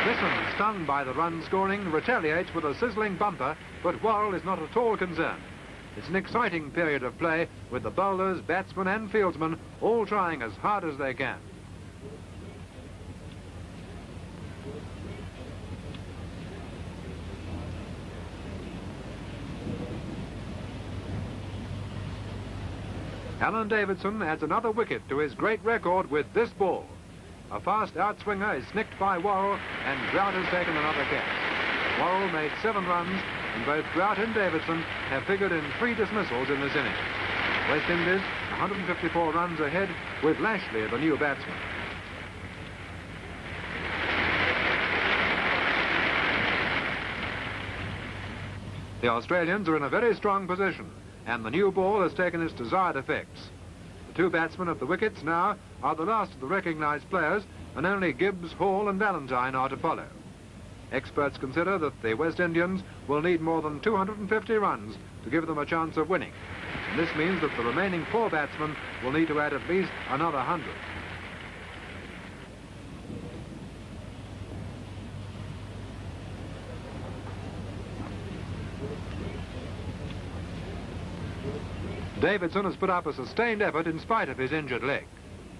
Misson, stung by the run scoring, retaliates with a sizzling bumper, but Worrell is not at all concerned. It's an exciting period of play with the bowlers, batsmen and fieldsmen all trying as hard as they can. Alan Davidson adds another wicket to his great record with this ball. A fast outswinger is snicked by Worrell, and Grout has taken another catch. Worrell made 7 runs, and both Grout and Davidson have figured in 3 dismissals in this innings. West Indies 154 runs ahead, with Lashley the new batsman. The Australians are in a very strong position, and the new ball has taken its desired effects. The 2 batsmen at the wickets now are the last of the recognised players, and only Gibbs, Hall and Valentine are to follow. Experts consider that the West Indians will need more than 250 runs to give them a chance of winning. And this means that the remaining 4 batsmen will need to add at least another 100. Davidson has put up a sustained effort in spite of his injured leg.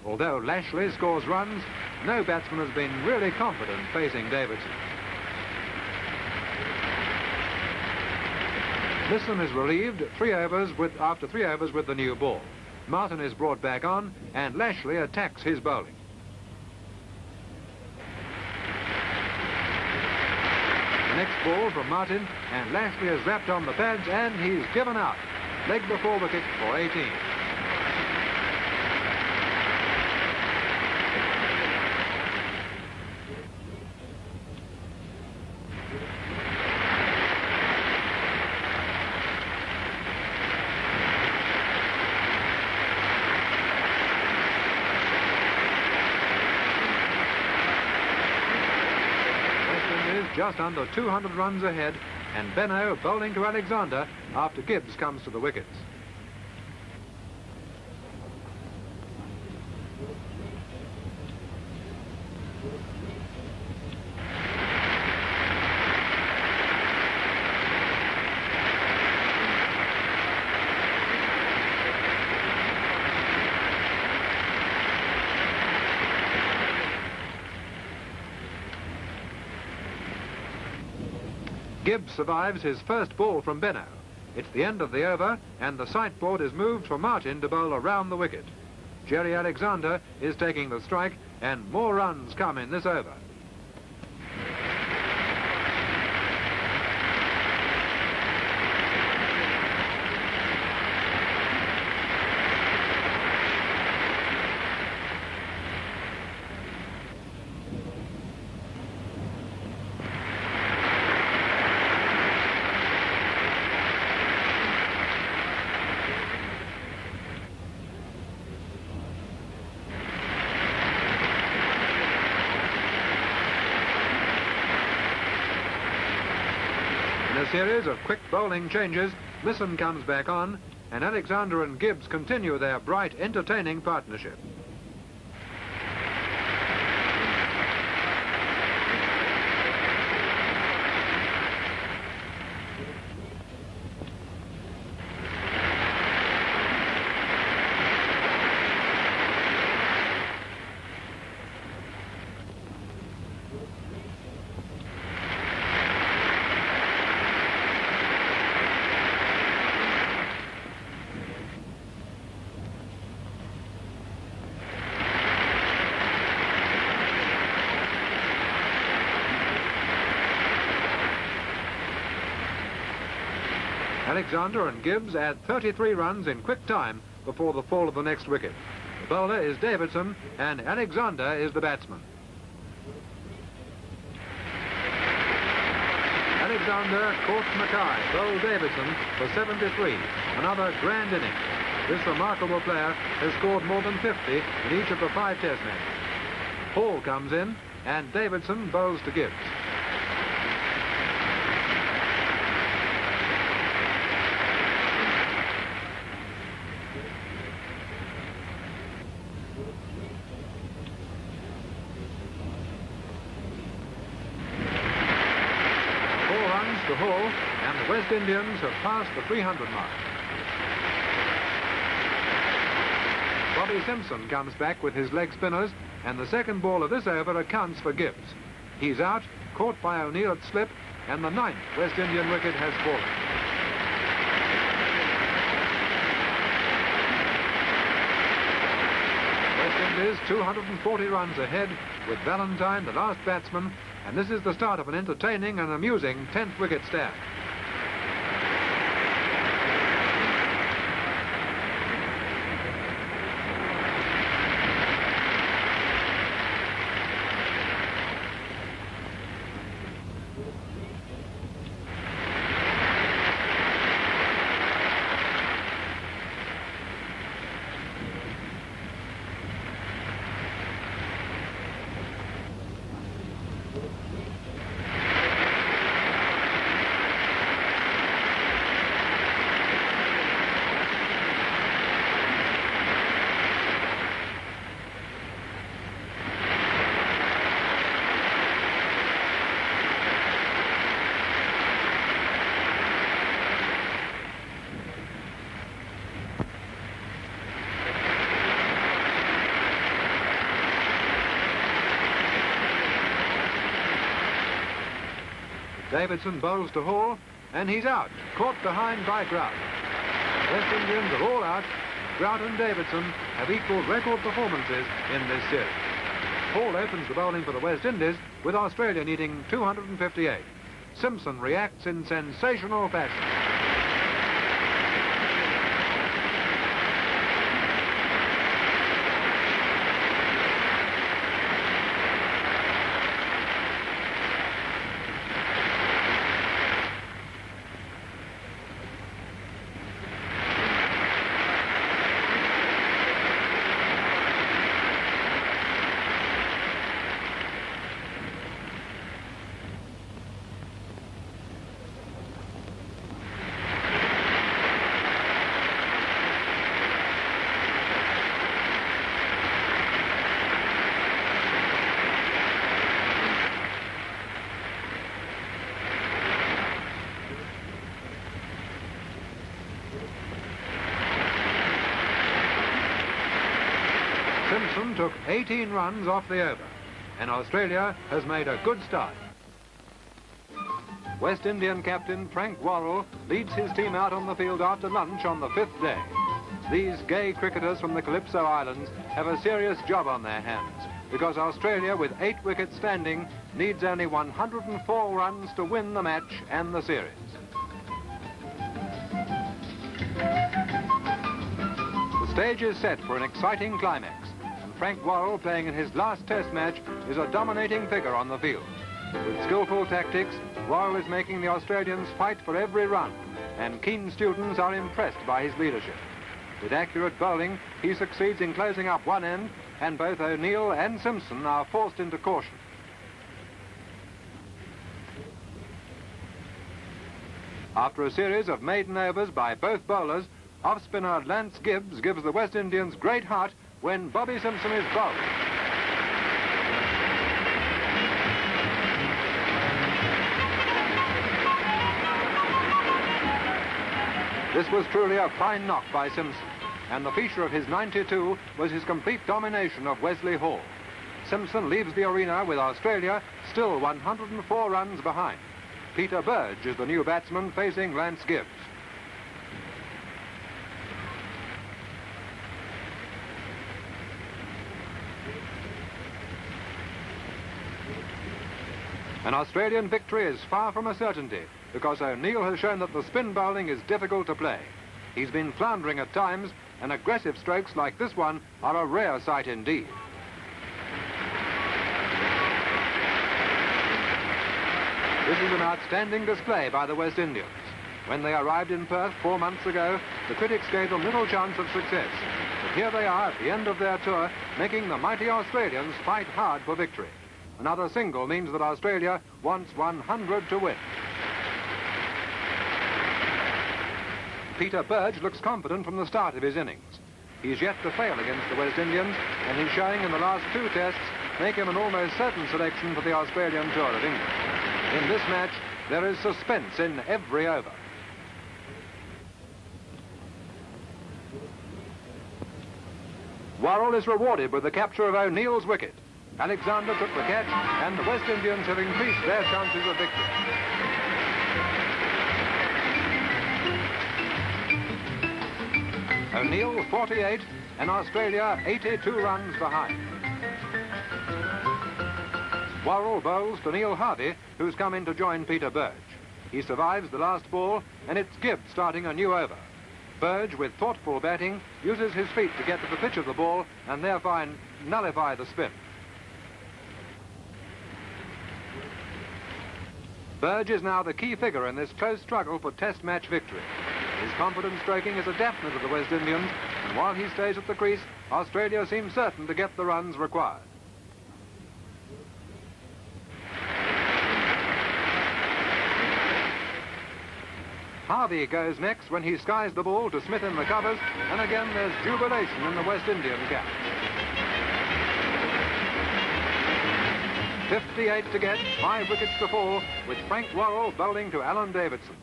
Although Lashley scores runs, no batsman has been really confident facing Davidson. Misson is relieved after 3 overs with the new ball. Martin is brought back on, and Lashley attacks his bowling. The next ball from Martin, and Lashley is wrapped on the pads, and he's given out. Leg before wicket for 18. Just under 200 runs ahead, and Benno bowling to Alexander after Gibbs comes to the wickets. Gibbs survives his first ball from Benno. It's the end of the over, and the sight board is moved for Martin to bowl around the wicket. Jerry Alexander is taking the strike, and more runs come in this over. In a series of quick bowling changes, Misson comes back on, and Alexander and Gibbs continue their bright, entertaining partnership. Alexander and Gibbs add 33 runs in quick time before the fall of the next wicket. The bowler is Davidson and Alexander is the batsman. Alexander caught Mackay, bowled Davidson for 73, another grand inning. This remarkable player has scored more than 50 in each of the 5 Test matches. Hall comes in and Davidson bowls to Gibbs. To Hall, and the West Indians have passed the 300 mark. Bobby Simpson comes back with his leg spinners, and the second ball of this over accounts for Gibbs. He's out, caught by O'Neill at slip, and the 9th West Indian wicket has fallen. West Indies 240 runs ahead, with Valentine the last batsman, and this is the start of an entertaining and amusing 10th wicket stand. Davidson bowls to Hall, and he's out, caught behind by Grout. West Indians are all out. Grout and Davidson have equalled record performances in this series. Hall opens the bowling for the West Indies, with Australia needing 258. Simpson reacts in sensational fashion. Simpson took 18 runs off the over, and Australia has made a good start. West Indian captain Frank Worrell leads his team out on the field after lunch on the 5th day. These gay cricketers from the Calypso Islands have a serious job on their hands, because Australia, with 8 wickets standing, needs only 104 runs to win the match and the series. The stage is set for an exciting climax. Frank Worrell, playing in his last Test match, is a dominating figure on the field. With skillful tactics, Worrell is making the Australians fight for every run, and keen students are impressed by his leadership. With accurate bowling, he succeeds in closing up one end, and both O'Neill and Simpson are forced into caution. After a series of maiden overs by both bowlers, off-spinner Lance Gibbs gives the West Indians great heart when Bobby Simpson is bowled. This was truly a fine knock by Simpson, and the feature of his 92 was his complete domination of Wesley Hall. Simpson leaves the arena with Australia still 104 runs behind. Peter Burge is the new batsman facing Lance Gibbs. An Australian victory is far from a certainty, because O'Neill has shown that the spin bowling is difficult to play. He's been floundering at times, and aggressive strokes like this one are a rare sight indeed. This is an outstanding display by the West Indians. When they arrived in Perth 4 months ago, the critics gave them little chance of success. But here they are at the end of their tour, making the mighty Australians fight hard for victory. Another single means that Australia wants 100 to win. Peter Burge looks confident from the start of his innings. He's yet to fail against the West Indians, and his showing in the last 2 tests make him an almost certain selection for the Australian Tour of England. In this match, there is suspense in every over. Worrell is rewarded with the capture of O'Neill's wicket. Alexander took the catch, and the West Indians have increased their chances of victory. O'Neill 48 and Australia 82 runs behind. Worrell bowls to Neil Harvey, who's come in to join Peter Burge. He survives the last ball, and it's Gibb starting a new over. Burge, with thoughtful batting, uses his feet to get to the pitch of the ball and therefore nullify the spin. Burge is now the key figure in this close struggle for test match victory. His confident stroking is a definite of the West Indians, and while he stays at the crease, Australia seems certain to get the runs required. Harvey goes next when he skies the ball to Smith in the covers, and again there's jubilation in the West Indian camp. 58 to get, 5 wickets to fall, with Frank Worrell bowling to Alan Davidson.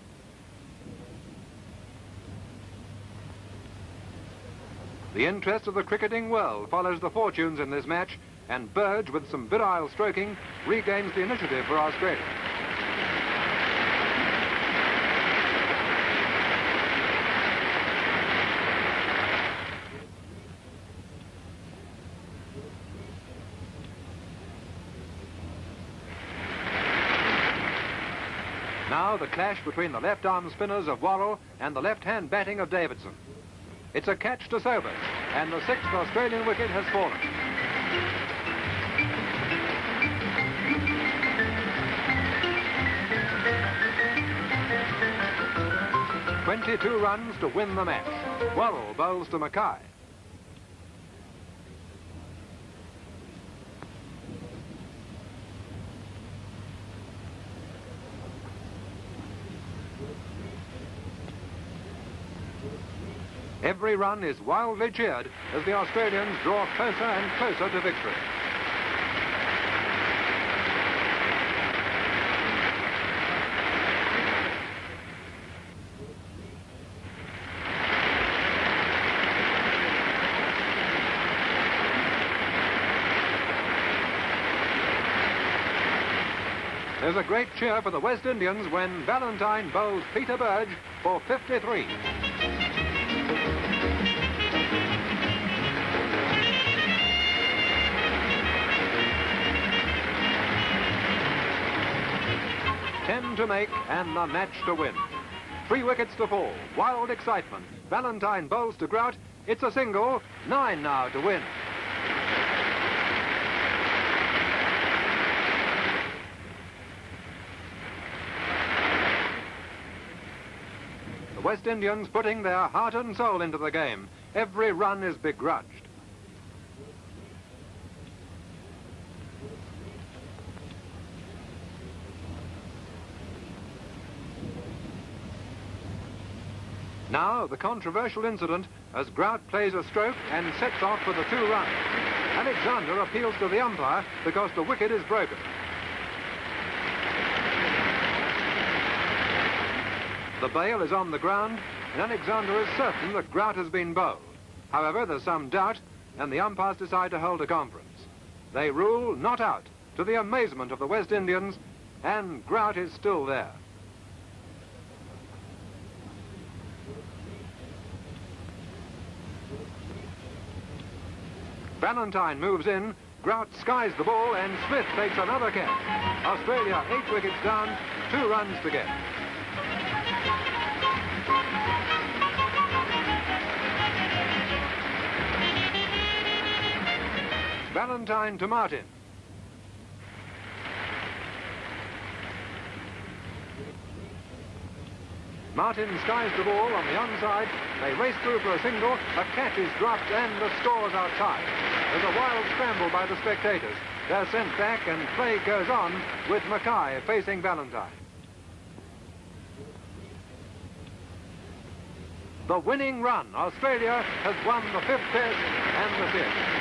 The interest of the cricketing world follows the fortunes in this match, and Burge, with some virile stroking, regains the initiative for Australia. Now the clash between the left-arm spinners of Worrell and the left-hand batting of Davidson. It's a catch to Sobers, and the 6th Australian wicket has fallen. "22 runs to win the match. Worrell bowls to Mackay. Every run is wildly cheered as the Australians draw closer and closer to victory. There's a great cheer for the West Indians when Valentine bowls Peter Burge for 53. To make and the match to win. 3 wickets to fall. Wild excitement. Valentine bowls to Grout. It's a single. 9 now to win. The West Indians putting their heart and soul into the game. Every run is begrudged. Now, the controversial incident as Grout plays a stroke and sets off for the 2 runs. Alexander appeals to the umpire because the wicket is broken. The bail is on the ground, and Alexander is certain that Grout has been bowled. However, there's some doubt, and the umpires decide to hold a conference. They rule not out, to the amazement of the West Indians, and Grout is still there. Valentine moves in, Grout skies the ball, and Smith takes another catch. Australia 8 wickets down, 2 runs to get. Valentine to Martin. Martin skies the ball on the onside. They race through for a single. A catch is dropped and the scores are tied. There's a wild scramble by the spectators. They're sent back and play goes on with Mackay facing Valentine. The winning run. Australia has won the 5th Test and the 5th.